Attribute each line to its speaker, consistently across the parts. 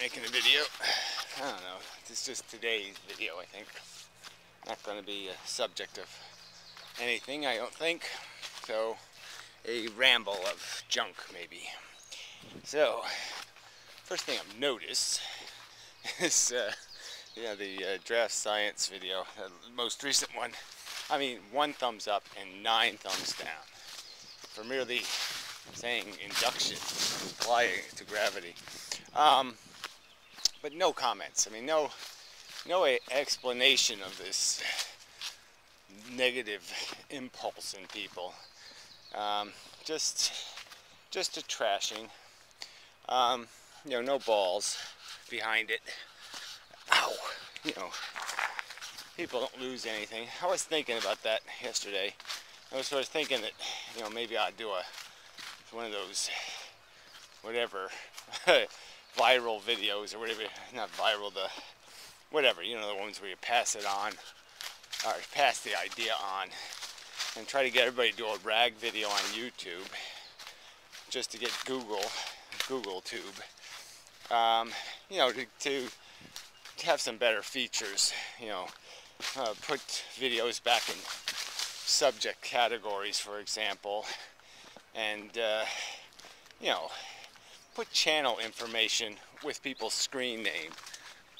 Speaker 1: making a video. I don't know. It's just today's video, I think. Not going to be a subject of anything, I don't think. So, a ramble of junk, maybe. So, first thing I've noticed is, the draft science video, the most recent one. I mean, 1 thumbs up and 9 thumbs down for merely saying induction, applying to gravity. But no comments. I mean, no explanation of this negative impulse in people. Just a trashing. No balls behind it. Ow! People don't lose anything. I was thinking about that yesterday. I was sort of thinking that, maybe I'd do one of those, whatever, viral videos or whatever, not viral, the ones where you pass it on, or pass the idea on, and try to get everybody to do a rag video on YouTube, just to get Google Tube, to have some better features, put videos back in subject categories, for example, and, put channel information with people's screen name,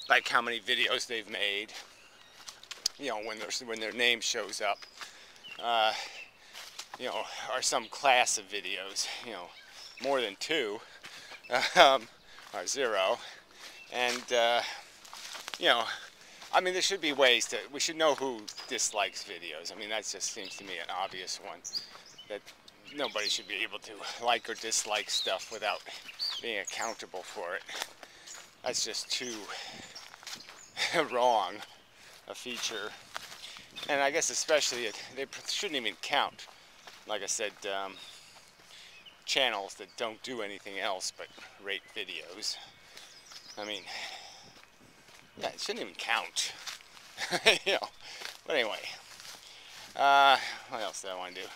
Speaker 1: like how many videos they've made, when their name shows up, or some class of videos, more than 2, or 0, and, I mean, there should be ways we should know who dislikes videos. I mean, that just seems to me an obvious one, that nobody should be able to like or dislike stuff without being accountable for it. That's just too wrong a feature. And I guess especially, they shouldn't even count, like I said, channels that don't do anything else but rate videos. I mean, yeah, it shouldn't even count. But anyway, what else do I want to do?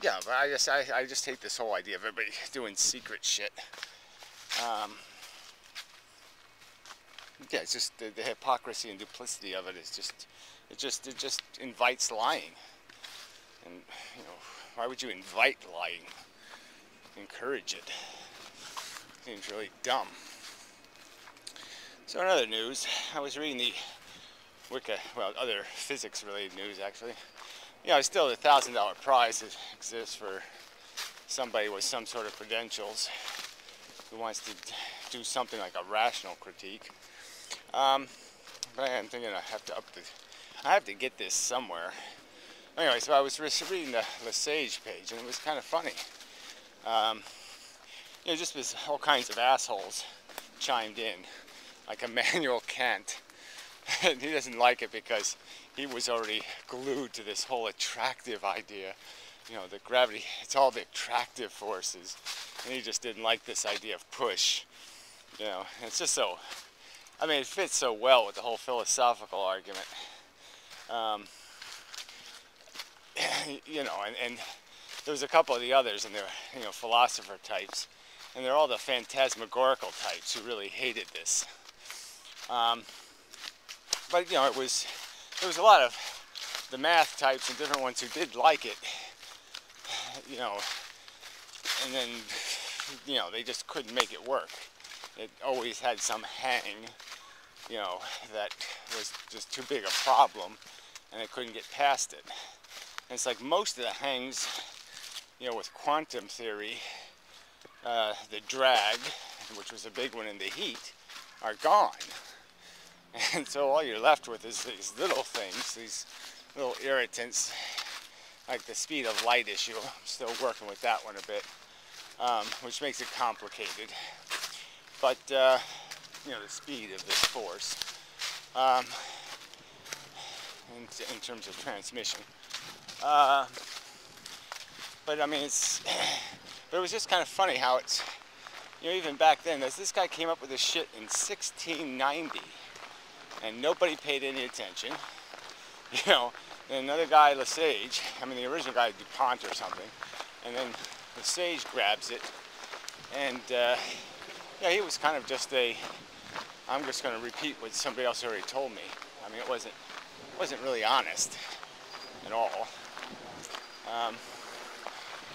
Speaker 1: Yeah, but I just hate this whole idea of everybody doing secret shit. Yeah, it's just the hypocrisy and duplicity of it is it just invites lying. And why would you invite lying? Encourage it. Seems really dumb. So in other news, I was reading the other physics-related news actually. Still the $1,000 prize that exists for somebody with some sort of credentials who wants to do something like a rational critique. But I'm thinking I have to get this somewhere. Anyway, so I was reading the Lesage page, and it was kind of funny. Just because all kinds of assholes chimed in, like Immanuel Kant. And he doesn't like it because he was already glued to this whole attractive idea. The gravity, it's all the attractive forces. And he just didn't like this idea of push. It's just so, I mean, it fits so well with the whole philosophical argument. And there was a couple of the others, and they're, philosopher types. And they're all the phantasmagorical types who really hated this. But there was a lot of the math types and different ones who did like it, and then, they just couldn't make it work. It always had some hang, that was just too big a problem, and they couldn't get past it. And it's like most of the hangs, with quantum theory, the drag, which was a big one in the heat, are gone. And so all you're left with is these little things, these little irritants, like the speed of light issue. I'm still working with that one a bit, which makes it complicated. But, the speed of this force, in terms of transmission. But I mean, but it was just kind of funny how it's, even back then, this guy came up with this shit in 1690. And nobody paid any attention, and another guy, Lesage, I mean the original guy, DuPont or something, and then Lesage grabs it And yeah, he was kind of just I'm just going to repeat what somebody else already told me. I mean, it wasn't really honest at all.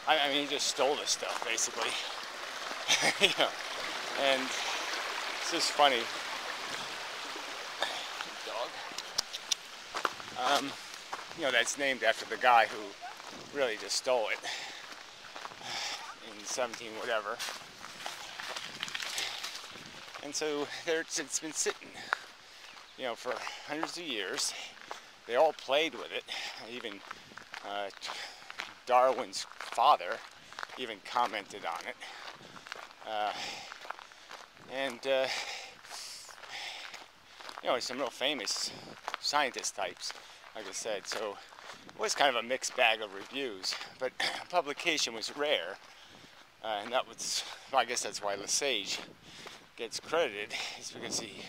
Speaker 1: I mean, he just stole this stuff, basically. You know, and it's just funny. Dog. You know, that's named after the guy who really just stole it in 17 whatever. And so it's been sitting, you know, for hundreds of years. They all played with it. Even Darwin's father even commented on it. You know, some real famous scientist types, like I said. So it was kind of a mixed bag of reviews, but publication was rare. And that was, well, I guess that's why Lesage gets credited, is because he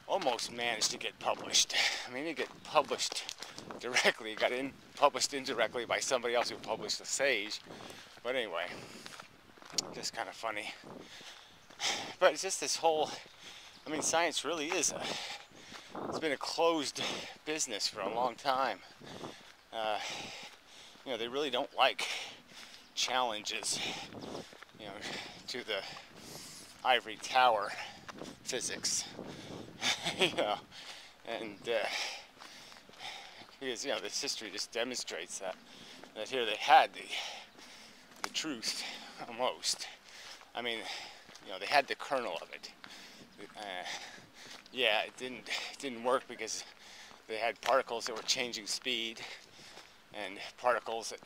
Speaker 1: almost managed to get published. I mean, he got published directly. He got published indirectly by somebody else who published Lesage. But anyway, just kind of funny. But it's just this whole, I mean, science really is it's been a closed business for a long time. You know, they really don't like challenges, you know, to the ivory tower physics. You know, and because, you know, this history just demonstrates that here they had the truth almost. I mean, you know, they had the kernel of it. Yeah, it didn't work because they had particles that were changing speed and particles that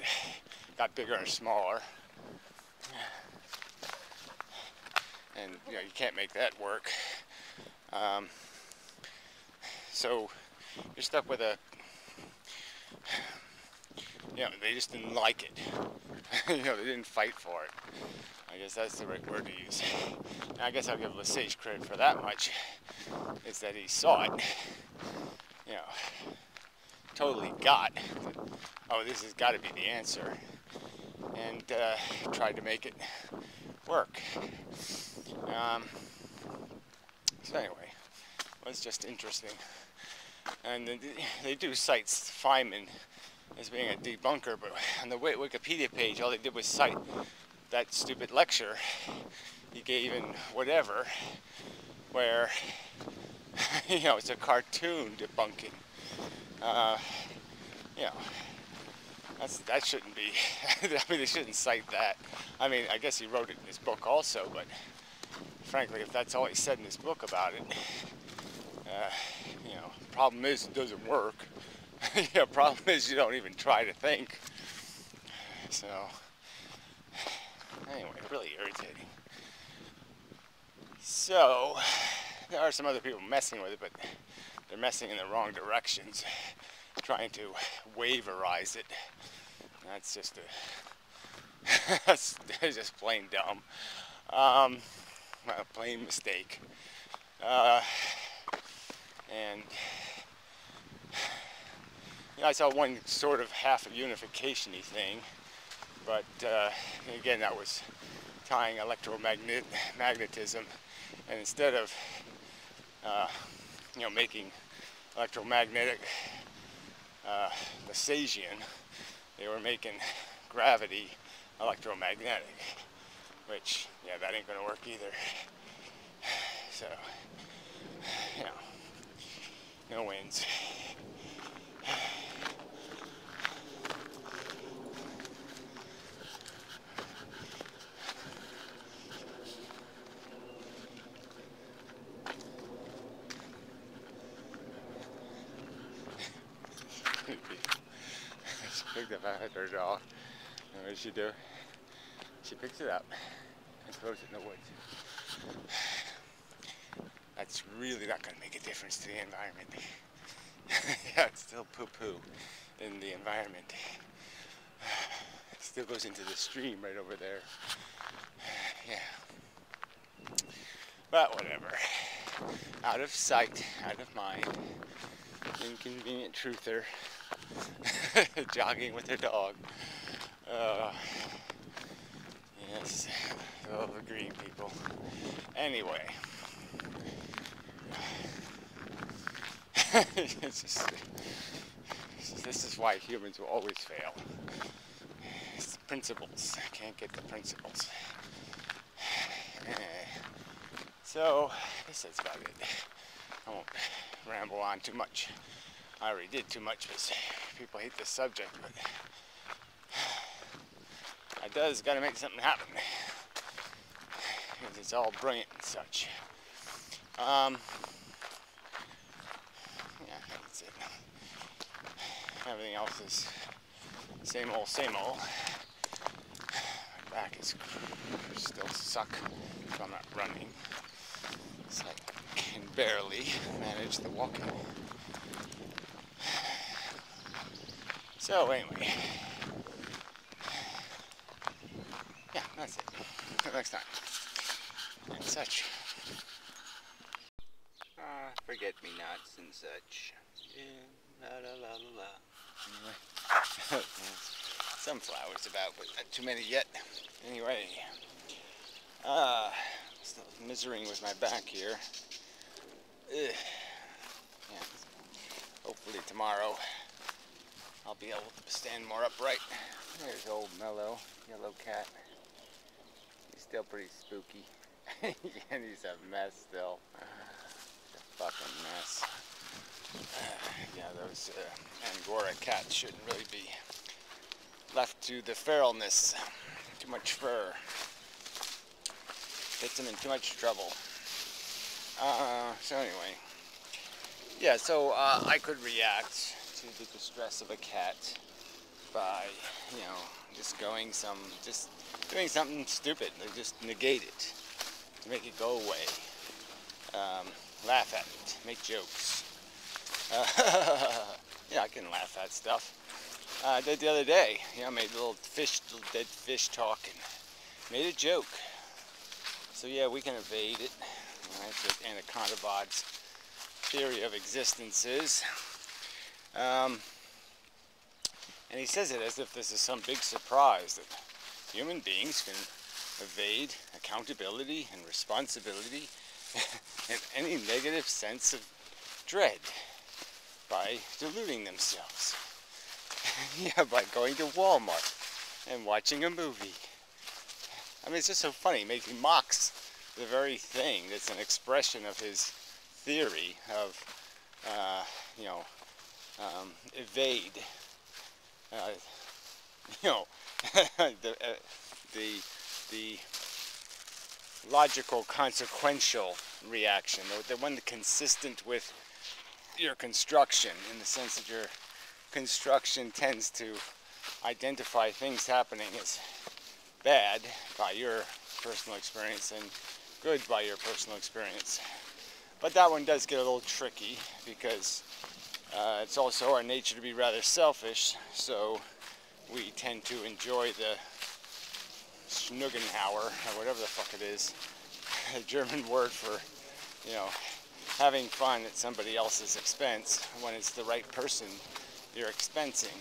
Speaker 1: got bigger and smaller. And, you know, you can't make that work. So you're stuck with you know, they just didn't like it. You know, they didn't fight for it. I guess that's the right word to use. And I guess I'll give Lesage credit for that much, is that he saw it, you know, totally got, oh, this has got to be the answer, and tried to make it work. So anyway, it was just interesting. And they do cite Feynman as being a debunker, but on the Wikipedia page, all they did was cite that stupid lecture he gave in whatever, where, you know, it's a cartoon debunking. You know, that shouldn't be, I mean, they shouldn't cite that. I mean, I guess he wrote it in his book also, but frankly, if that's all he said in his book about it, you know, problem is it doesn't work. Yeah, problem is you don't even try to think. So, anyway, really irritating. So, there are some other people messing with it, but they're messing in the wrong directions, trying to waverize it. That's just that's just plain dumb. A plain mistake. And you know, I saw one sort of half unification-y thing, but again, that was tying electromagnetism, and instead of you know, making electromagnetic Lesagian, they were making gravity electromagnetic, which, yeah, that ain't gonna work either. So, you know, no wins. She picked up her dog. And what did she do? She picks it up and throws it in the woods. That's really not going to make a difference to the environment. Yeah, it's still poo-poo in the environment. It still goes into the stream right over there. Yeah. But whatever. Out of sight, out of mind. Inconvenient truther. Jogging with her dog. Yes. agreeing people. Anyway. It's just, this is why humans will always fail. It's the principles. I can't get the principles. So, I guess that's about it. I won't ramble on too much. I already did too much because people hate this subject, but I gotta make something happen. Because it's all brilliant and such. Yeah, that's it. Everything else is same old, same old. My back is still suck, so I'm not running. So I can barely manage the walking. So anyway, yeah, that's it. Till next time. And such.
Speaker 2: Forget-me-nots and such. Yeah, la la la la la.
Speaker 1: Anyway, some flowers about, but not too many yet. Anyway, still misering with my back here. Yeah, hopefully tomorrow I'll be able to stand more upright. There's old Mellow, yellow cat. He's still pretty spooky. And he's a mess still. Fucking mess. Yeah, those Angora cats shouldn't really be left to the feralness. Too much fur. Gets them in too much trouble. So anyway. Yeah, so I could react to the distress of a cat by, you know, just doing something stupid. Just negate it. To make it go away. Laugh at it, make jokes. Yeah, I can laugh at stuff. I did the other day, you know, made little dead fish talk and made a joke. So yeah, we can evade it. That's what Anacondavod's theory of existence is. And he says it as if this is some big surprise that human beings can evade accountability and responsibility and any negative sense of dread by deluding themselves. Yeah, by going to Walmart and watching a movie. I mean, it's just so funny. He mocks the very thing that's an expression of his theory of, you know, evade, you know, the logical, consequential reaction, the one consistent with your construction, in the sense that your construction tends to identify things happening as bad by your personal experience and good by your personal experience. But that one does get a little tricky because it's also our nature to be rather selfish, so we tend to enjoy the Schnuggenhauer, or whatever the fuck it is, a German word for, you know, having fun at somebody else's expense when it's the right person you're expensing.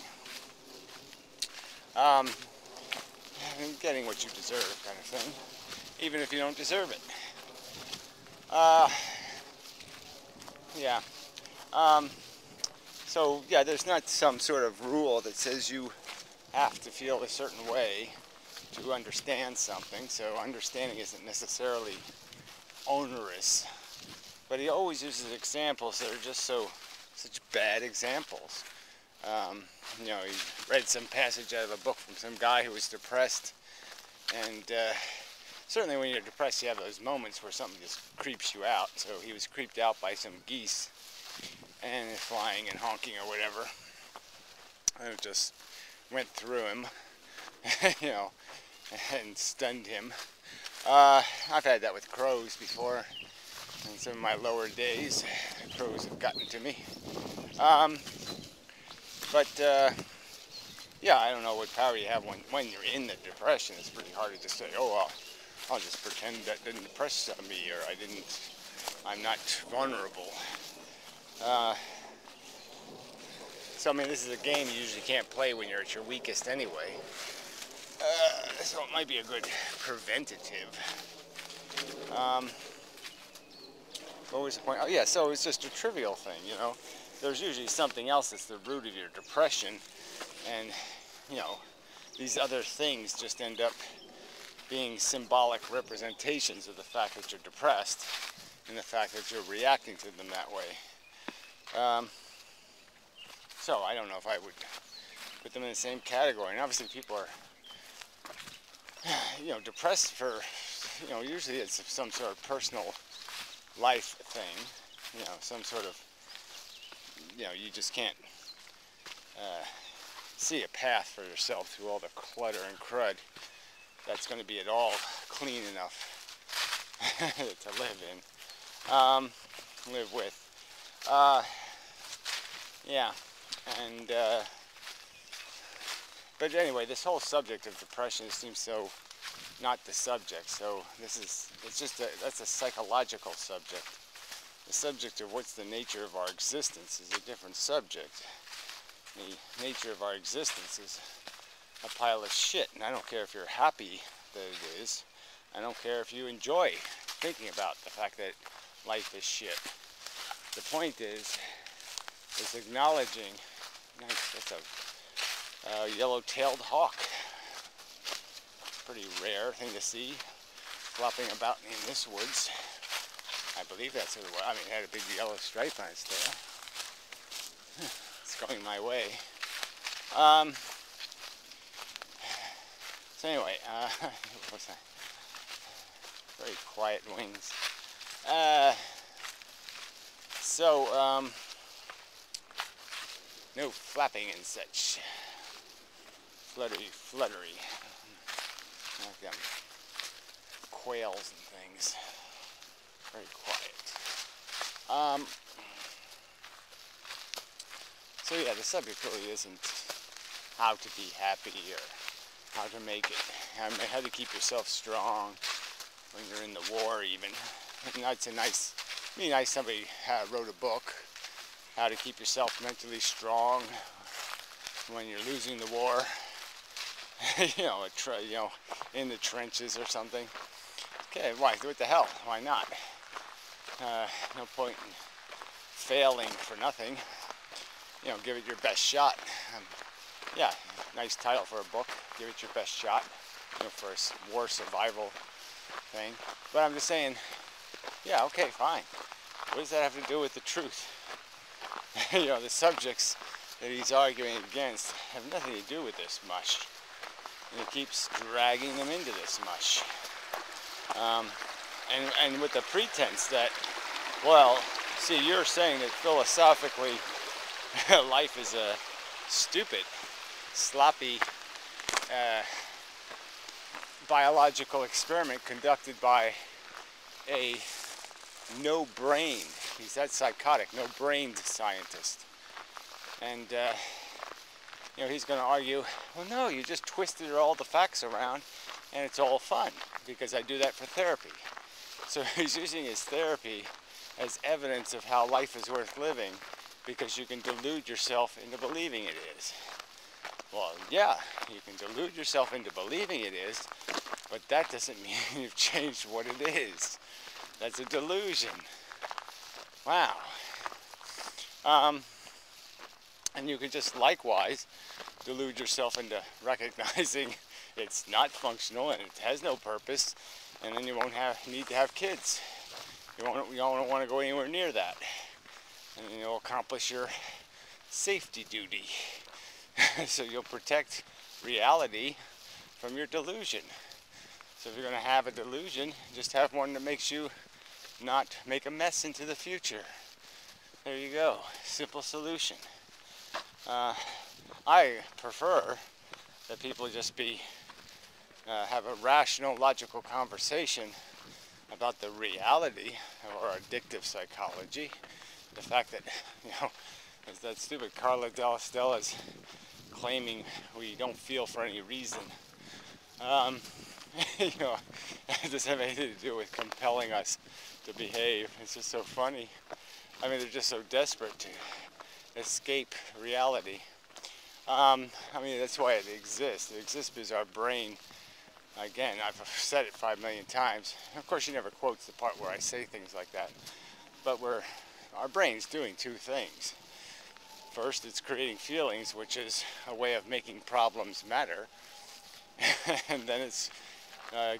Speaker 1: Getting what you deserve, kind of thing, even if you don't deserve it. Yeah. So yeah, there's not some sort of rule that says you have to feel a certain way to understand something, so understanding isn't necessarily onerous. But he always uses examples that are just such bad examples. You know, he read some passage out of a book from some guy who was depressed, and certainly when you're depressed you have those moments where something just creeps you out. So he was creeped out by some geese and flying and honking or whatever, and it just went through him, you know, and stunned him. I've had that with crows before. In some of my lower days, crows have gotten to me. Yeah, I don't know what power you have when you're in the depression. It's pretty hard to just say, oh, well, I'll just pretend that didn't depress me, or I'm not vulnerable. So, I mean, this is a game you usually can't play when you're at your weakest anyway. So it might be a good preventative. What was the point? Oh yeah, so it's just a trivial thing, you know. There's usually something else that's the root of your depression, and you know, these other things just end up being symbolic representations of the fact that you're depressed and the fact that you're reacting to them that way. So I don't know if I would put them in the same category. And obviously people are, you know, depressed for, you know, usually it's some sort of personal life thing, you know, some sort of, you know, you just can't see a path for yourself through all the clutter and crud that's going to be at all clean enough to live in, live with. Yeah, and but anyway, this whole subject of depression seems so not the subject. So that's a psychological subject. The subject of what's the nature of our existence is a different subject. The nature of our existence is a pile of shit, and I don't care if you're happy that it is. I don't care if you enjoy thinking about the fact that life is shit. The point is acknowledging. Nice, that's a yellow-tailed hawk. Pretty rare thing to see flopping about in this woods. I believe that's what it was. I mean, it had a big yellow stripe on its tail. It's going my way. So anyway, what's that? Very quiet wings. No flapping and such. Fluttery. Like them quails and things. Very quiet. So yeah, the subject really isn't how to be happy or how to make it, how to keep yourself strong when you're in the war even. And that's it'd be nice somebody wrote a book, how to keep yourself mentally strong when you're losing the war. You know, in the trenches or something. Okay, why? What the hell? Why not? No point in failing for nothing. You know, give it your best shot. Yeah, nice title for a book. Give it your best shot. You know, for a war survival thing. But I'm just saying, yeah, okay, fine. What does that have to do with the truth? You know, the subjects that he's arguing against have nothing to do with this mush. And he keeps dragging them into this mush. And with the pretense that, well, see, you're saying that philosophically life is a stupid, sloppy biological experiment conducted by a no-brained, he's that psychotic, no-brained scientist. And you know, he's going to argue, well, no, you just twisted all the facts around and it's all fun because I do that for therapy. So he's using his therapy as evidence of how life is worth living because you can delude yourself into believing it is. Well, yeah, you can delude yourself into believing it is, but that doesn't mean you've changed what it is. That's a delusion. Wow. And you can just likewise delude yourself into recognizing it's not functional and it has no purpose, and then you won't need to have kids. You don't want to go anywhere near that, and you'll accomplish your safety duty. So you'll protect reality from your delusion. So if you're going to have a delusion, just have one that makes you not make a mess into the future. There you go. Simple solution. I prefer that people just have a rational, logical conversation about the reality of our addictive psychology. The fact that, you know, as that stupid Carla Del Stella's claiming we don't feel for any reason. You know, it doesn't have anything to do with compelling us to behave. It's just so funny. I mean, they're just so desperate to escape reality. I mean, that's why it exists. It exists because our brain Again, I've said it 5 million times. Of course, she never quotes the part where I say things like that. But our brain's doing two things. First, it's creating feelings, which is a way of making problems matter. And then it's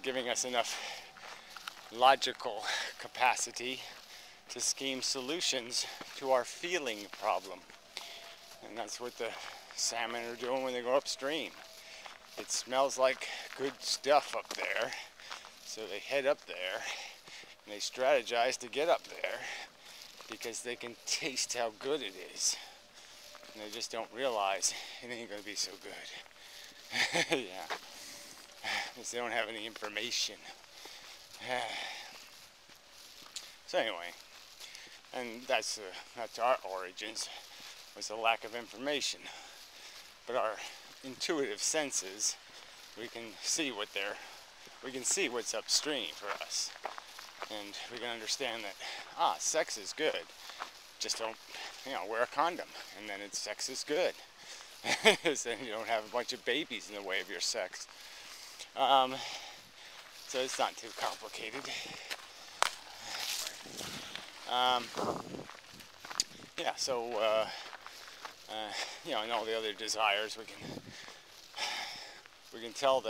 Speaker 1: giving us enough logical capacity to scheme solutions to our feeling problem. And that's what the salmon are doing when they go upstream. It smells like good stuff up there, so they head up there and they strategize to get up there because they can taste how good it is. And they just don't realize it ain't gonna be so good. Yeah, because they don't have any information. So anyway, and that's our origins, was the lack of information. But our intuitive senses, we can see what's upstream for us, and we can understand that sex is good. Just don't, wear a condom, and then sex is good. Then you don't have a bunch of babies in the way of your sex. So it's not too complicated. Yeah, so and all the other desires, we can tell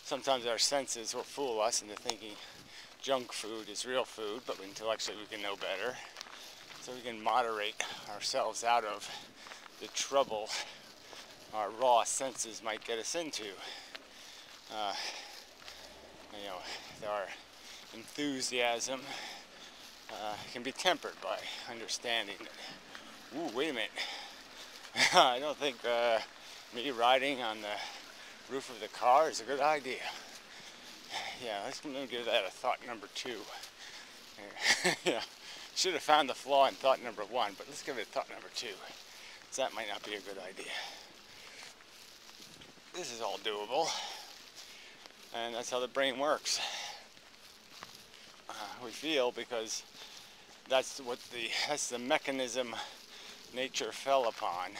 Speaker 1: sometimes our senses will fool us into thinking junk food is real food, but intellectually we can know better. So we can moderate ourselves out of the trouble our raw senses might get us into. Our enthusiasm can be tempered by understanding that, ooh, wait a minute, I don't think me riding on the roof of the car is a good idea. Yeah, let me give that a thought number 2. Yeah, should have found the flaw in thought number 1, but let's give it a thought number 2. So that might not be a good idea. This is all doable, and that's how the brain works. We feel because that's the mechanism nature fell upon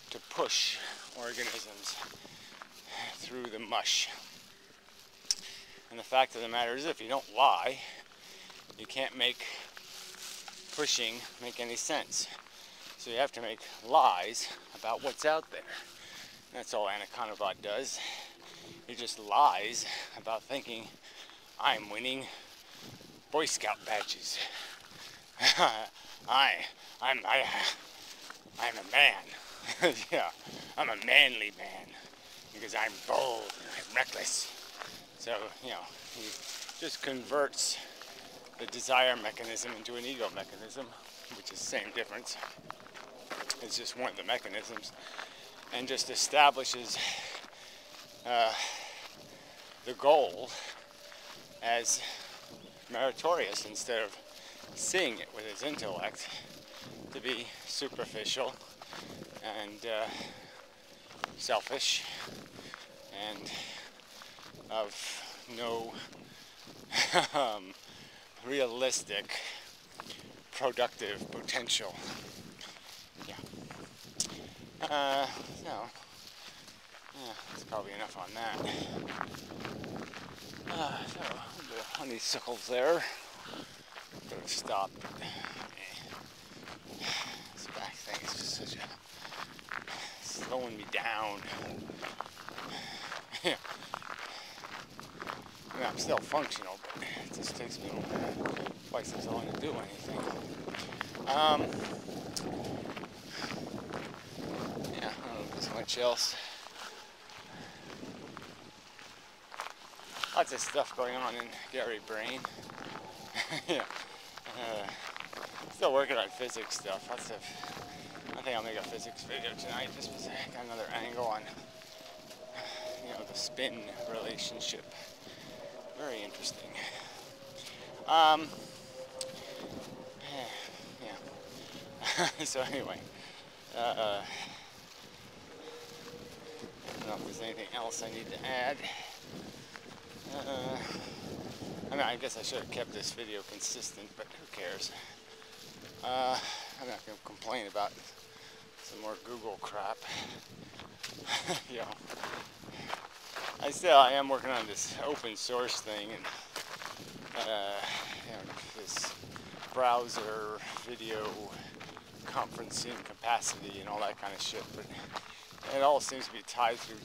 Speaker 1: to push organisms through the mush. And the fact of the matter is, if you don't lie, you can't make pushing make any sense. So you have to make lies about what's out there. That's all Anaconda does. He just lies about thinking, I'm winning Boy Scout badges. I'm a man. Yeah, I'm a manly man because I'm bold and I'm reckless. So, he just converts the desire mechanism into an ego mechanism, which is the same difference. It's just one of the mechanisms, and just establishes the goal as meritorious instead of seeing it with his intellect to be superficial and selfish and of no realistic productive potential. Yeah. That's probably enough on that. So the honeysuckles there. Could have stopped, but this back thing is just such slowing me down. Yeah. I mean, I'm still functional, but it just takes me twice as long to do anything. I don't know if there's much else. Lots of stuff going on in Gary Brain. Yeah. Still working on physics stuff. I think I'll make a physics video tonight just because I got another angle on the spin relationship. Very interesting. Yeah. So anyway, I don't know if there's anything else I need to add. I mean, I guess I should have kept this video consistent, but who cares? I'm not going to complain about some more Google crap. I am working on this open source thing, and this browser video conferencing capacity and all that kind of shit. But it all seems to be tied through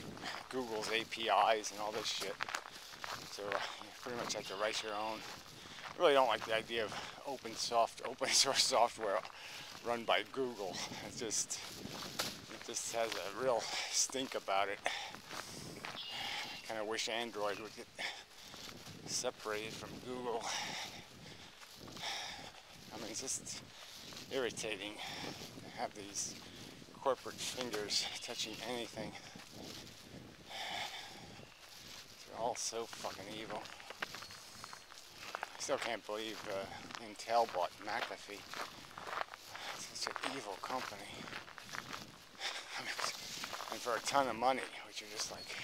Speaker 1: Google's APIs and all this shit. So you pretty much have to write your own. I really don't like the idea of open source software run by Google. It just has a real stink about it. I kind of wish Android would get separated from Google. I mean, it's just irritating to have these corporate fingers touching anything. They're all so fucking evil. I still can't believe Intel bought McAfee. It's such an evil company. I mean, and for a ton of money, which you're just like,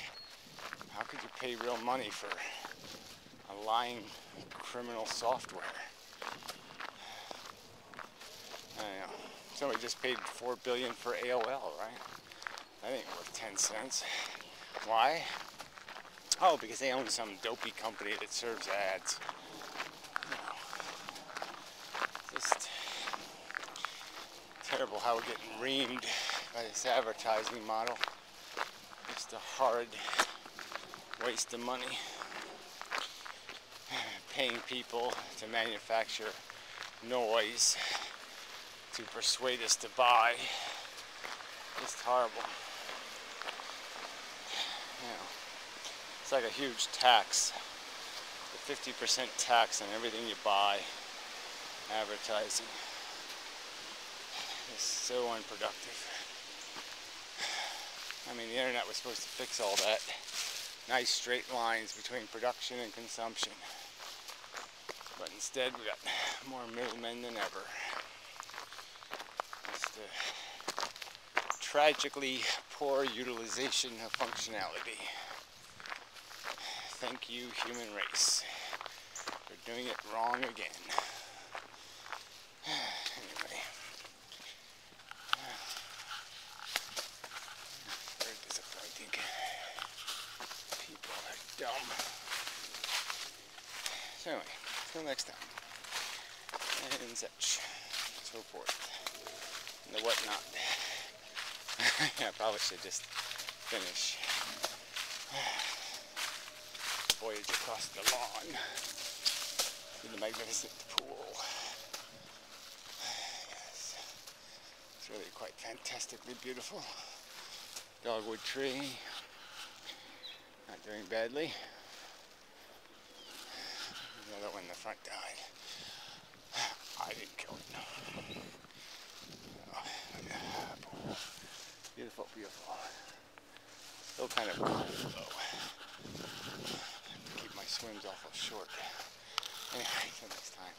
Speaker 1: how could you pay real money for a lying criminal software? I don't know. Somebody just paid $4 billion for AOL, right? That ain't worth 10 cents. Why? Oh, because they own some dopey company that serves ads. You know, just terrible how we're getting reamed by this advertising model. Just a horrid waste of money. Paying people to manufacture noise to persuade us to buy. Just horrible. You know, it's like a huge tax. The 50% tax on everything you buy. Advertising. It's so unproductive. I mean, the internet was supposed to fix all that. Nice straight lines between production and consumption. But instead we got more middlemen than ever. Just a tragically poor utilization of functionality. Thank you, human race, for doing it wrong again. Anyway. Very disappointing. People are dumb. So anyway, till next time. And such. So forth. And the whatnot. Yeah, I probably should just finish. Voyage across the lawn to the magnificent pool. Yes. It's really quite fantastically beautiful. Dogwood tree. Not doing badly. The other one in the front died. I didn't kill it. Oh, beautiful, beautiful. Still kind of cold though. Keep my swims awful short. Anyway, until next time.